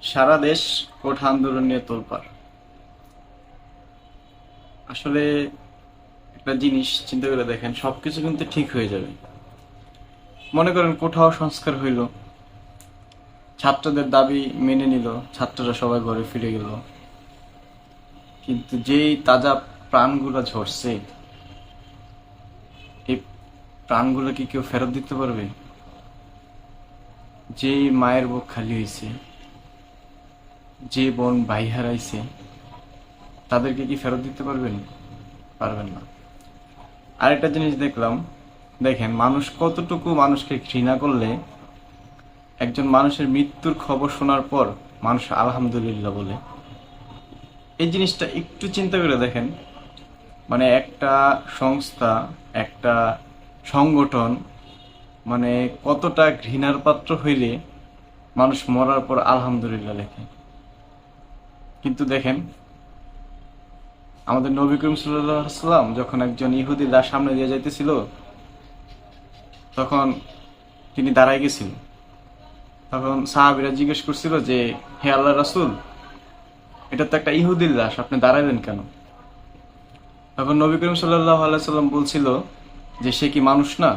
সারা দেশ কোঠা আন্দোলন নিয়ে তোলপাড়। আসলে একটা জিনিস চিন্তা করে দেখেন, সবকিছু কিন্তু ঠিক হয়ে যাবে। মনে করেন কোঠাও সংস্কার হইল, ছাত্রদের দাবি মেনে নিল, ছাত্ররা সবাই ঘরে ফিরে গেল। কিন্তু যেই তাজা প্রাণগুলো ঝরছে, এই প্রাণগুলো কি কেউ ফেরত দিতে পারবে? যেই মায়ের বুক খালি হয়েছে, যে বোন ভাই হারাইছে, তাদেরকে কি ফেরত দিতে পারবেন? পারবেন না। আরেকটা জিনিস দেখলাম, দেখেন মানুষ কতটুকু মানুষকে ঘৃণা করলে একজন মানুষের মৃত্যুর খবর শোনার পর মানুষ আলহামদুলিল্লাহ বলে। এই জিনিসটা একটু চিন্তা করে দেখেন, মানে একটা সংস্থা, একটা সংগঠন মানে কতটা ঘৃণার পাত্র হইলে মানুষ মরার পর আলহামদুলিল্লাহ লেখে। কিন্তু দেখেন, আমাদের নবী করিম সাল্লাল্লাহু আলাইহি ওয়াসাল্লাম যখন একজন ইহুদি লাশ সামনে দিয়ে যাইতেছিল, তখন তিনি দাঁড়ায় গেছিলেন। তখন সাহাবীরা জিজ্ঞেস করছিল যে, হে আল্লাহ রাসূল, এটা তো একটা ইহুদির লাশ, আপনি দাঁড়াইলেন কেন? তখন নবী করিম সাল্লাল্লাহু আলাইহি সাল্লাম বলছিল যে, সে কি মানুষ না?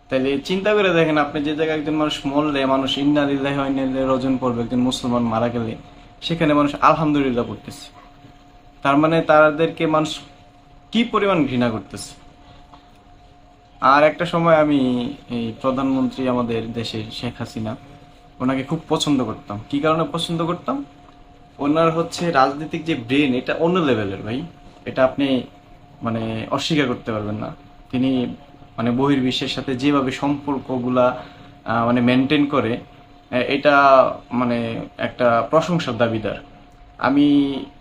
তাইলে চিন্তা করে দেখেন, আপনি যে জায়গায় একজন মানুষ মরলে মানুষ ইন্না লিল্লাহি ওয়া ইন্না ইলাইহি রাজিউন পড়বে, একজন মুসলমান মারা গেলে সেখানে মানুষ আলহামদুলিল্লাহ পড়তেছে। তার মানে তাদেরকে মানুষ কি পরিমাণ ঘৃণা করতেছে। আর একটা সময় আমি এই প্রধানমন্ত্রী আমাদের দেশের শেখ হাসিনা, ওনাকে খুব পছন্দ করতাম। কি কারণে পছন্দ করতাম? ওনার হচ্ছে রাজনৈতিক যে ব্রেন, এটা অন্য লেভেলের ভাই। এটা আপনি মানে অস্বীকার করতে পারবেন না। তিনি মানে বহির্বিশ্বের সাথে যেভাবে সম্পর্কগুলা মানে মেনটেন করে, এটা মানে একটা প্রশংসার দাবিদার। আমি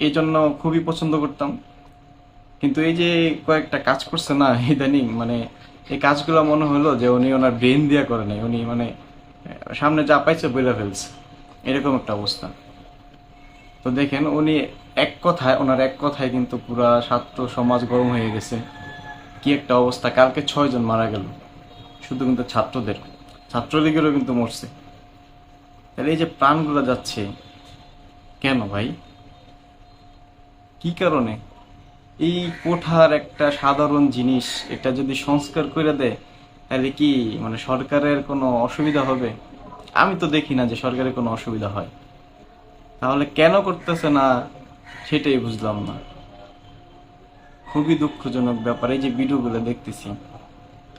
এই জন্য খুবই পছন্দ করতাম। কিন্তু এই যে কয়েকটা কাজ করছে না ইদানিং, মানে এই কাজগুলো মনে হলো যে উনি ওনার ব্রেন দিয়া করে নাই, উনি মানে সামনে যা পাইছে বইলা ফেলছে, এরকম একটা অবস্থা। তো দেখেন উনি এক কথায়, ওনার এক কথায় কিন্তু পুরা ছাত্র সমাজ গরম হয়ে গেছে। কি একটা অবস্থা, কালকে 6 জন মারা গেল, শুধু কিন্তু ছাত্রদের, ছাত্রলীগেরও কিন্তু মরছে। তাহলে এই যে প্রাণগুলো যাচ্ছে, কেন ভাই? কি কারণে? এই কোঠার একটা সাধারণ জিনিস, এটা যদি সংস্কার করে দেয়, তাহলে কি মানে সরকারের কোনো অসুবিধা হবে? আমি তো দেখি না যে সরকারের কোনো অসুবিধা হয়। তাহলে কেন করতেছে না, সেটাই বুঝলাম না। খুবই দুঃখজনক ব্যাপার। এই যে ভিডিওগুলো দেখতেছি,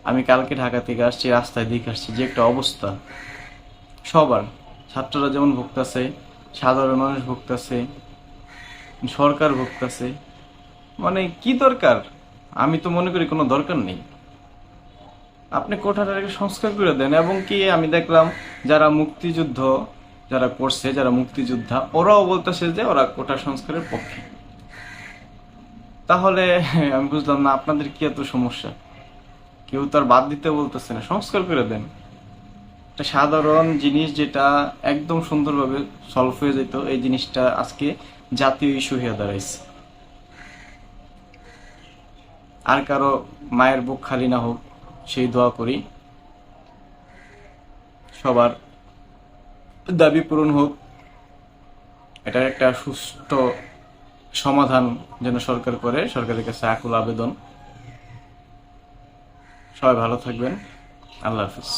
আমি কালকে ঢাকা থেকে আসছি, রাস্তায় দেখে আসছি যে একটা অবস্থা সবার, ছাত্ররা যেমন ভুগতেছে, সাধারণ মানুষ ভুগতেছে, সরকার ভুগতেছে। মানে কি দরকার? আমি তো মনে করি কোনো দরকার নেই। আপনি কোঠাটাকে সংস্কার করে দেন। এবং কি আমি দেখলাম যারা মুক্তিযুদ্ধ যারা করছে, যারা মুক্তিযোদ্ধা, ওরাও বলতেছে যে ওরা কোটা সংস্কারের পক্ষে। তাহলে আমি বুঝলাম না আপনাদের কি এত সমস্যা। কেউ তো আর বাদ দিতে বলতেছে না, সংস্কার করে দেন। একটা সাধারণ জিনিস যেটা একদম সুন্দরভাবে সলভ হয়ে যেত, এই জিনিসটা আজকে জাতীয় ইস্যু হয়ে দাঁড়াইছে। আর কারো মায়ের বুক খালি না হোক, সেই দোয়া করি। সবার দাবি পূরণ হোক, এটার একটা সুষ্ঠু সমাধান যেন সরকার করে, সরকারের কাছে আকুল আবেদন। সবাই ভালো থাকবেন। আল্লাহ হাফিজ।